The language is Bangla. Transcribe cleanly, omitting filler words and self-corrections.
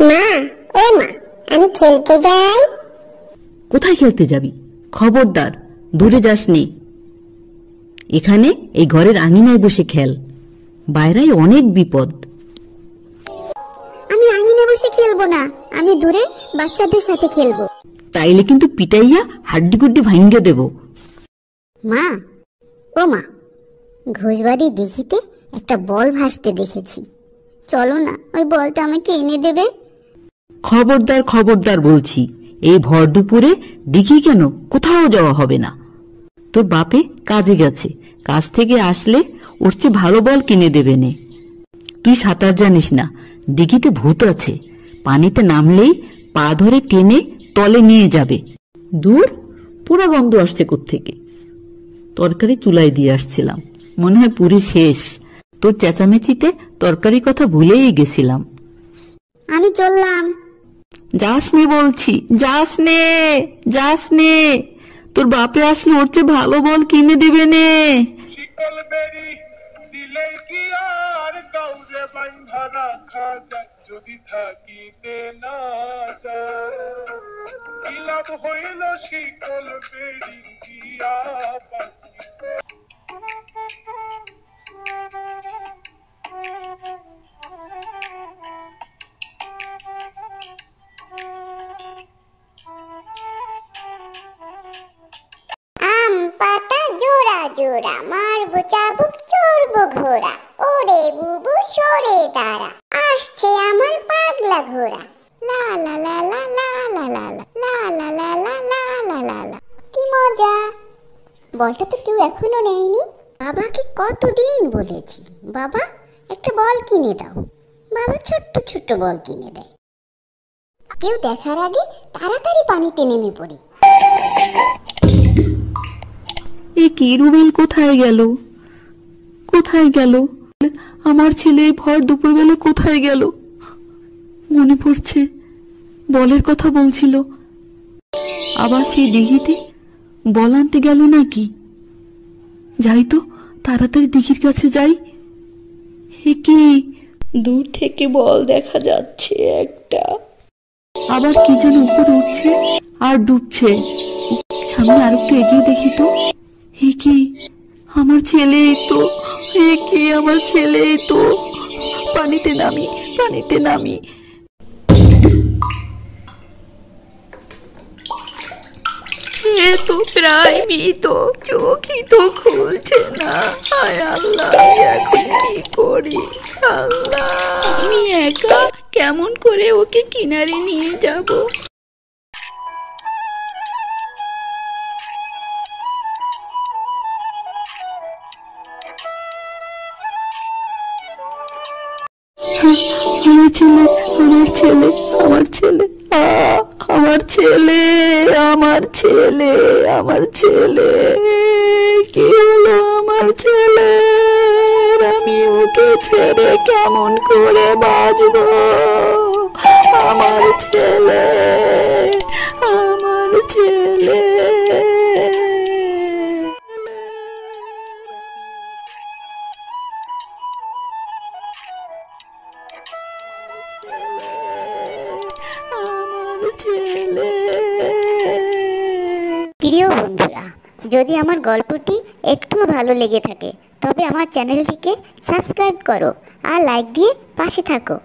মা, ও মা, আমি খেলতে যাই। কোথায় খেলতে যাবি? খবরদার, দূরে যাসনি। এখানে এই ঘরের আঙিনায় বসে খেল, বাইরেই অনেক বিপদ। আমি আঙিনে বসে খেলবো না, আমি দূরে বাচ্চাদের সাথে খেলবো। তাইলে কিন্তু পিটাইয়া হাড্ডি গুড্ডি ভাঙ্গে দেব। মা, ও মা, ঘোষবাড়ি দিঘিতে একটা বল ভাসতে দেখেছি, চলো না, ওই বলটা আমাকে এনে দেবে। খবরদার খবরদার বলছি, এই ভর দুপুরে দিঘি কেন, কোথাও যাওয়া হবে না। তোর বাপে কাজে গেছে, কাজ থেকে আসলে ওর চেয়ে ভালো বল কিনে দেবে নে। তুই সাঁতার জানিস না, দিঘিতে ভূত আছে, পানিতে নামলেই পা ধরে টেনে তলে নিয়ে যাবে। দূর, পুরা গন্ধ আসছে কোত্থেকে। তরকারি চুলায় দিয়ে আসছিলাম, মনে হয় পুরি শেষ। তোর চেঁচামেচিতে তরকারির কথা ভুলেই গেছিলাম। আমি চললাম। যাস নে বলছি, যাস নে, যাস নে। তোর বাপে আসলে ওর চেয়ে ভালো বল কিনে দেবে নে। শিকল বেরি দিলে কি আর কাউরে বাঁধা রাখা যায়, যদি থাকিতে না যায় কি লাভ হইল শিকল বেরি দিয়া বাঁধিতে। আম পাতা জোড়া জোড়া, মারবো চাবুক চড়বো ঘোড়া, ওরে বুবু সরে দাঁড়া, আসছে আমার পাগলা ঘোড়া। লা লা লা লা লা লা লা লা লা লা লা লা লা লা লা। কি মজা! বলটা তো কেউ এখনো নেয়নি। বাবাকে কতদিন বলেছি, বাবা একটা বল কিনে দাও। বাবা ছোট্ট ছোট্ট বল কিনে দেয়। কেউ দেখার আগে তাড়াতাড়ি পানিতে নেমে পড়ি। এ কি, রুবেল কোথায় গেল, কোথায় গেল? আমার ছেলে ভর দুপুরবেলা কোথায় গেল? মনে পড়ছে, বলের কথা বলছিল। আবার সেই দিঘিতে বল আনতে গেল নাকি? যাই তো, তাড়াতাড়ি দিঘির কাছে যাই। হে কি, দূর থেকে বল দেখা যাচ্ছে একটা। আবার কি যেন উপরে উঠছে আর ডুবছে। সামনে আর একটু এগিয়ে দেখি তো। হে কি, আমার ছেলে তো, হে কি, আমার ছেলে তো। পানিতে নামি, পানিতে নামি। এ তো প্রায় মৃত, চোখই তো খুলছে না। হায় আল্লাহ, এখন কি করি? আল্লাহ, আমি একা কেমন করে ওকে কিনারে নিয়ে যাব? আমার ছেলে, আমার ছেলে, আমার ছেলে, আমার ছেলে, আমার ছেলে, আমার ছেলে, কি হলো আমার ছেলে? আমি ওকে ছেড়ে কেমন করে বাঁচবো? আমার ছেলে, আমার ছেলে। প্রিয় বন্ধুরা, যদি আমার গল্পটি একটু ভালো লেগে থাকে তবে আমার চ্যানেলটিকে সাবস্ক্রাইব করো আর লাইক দিয়ে পাশে থাকো।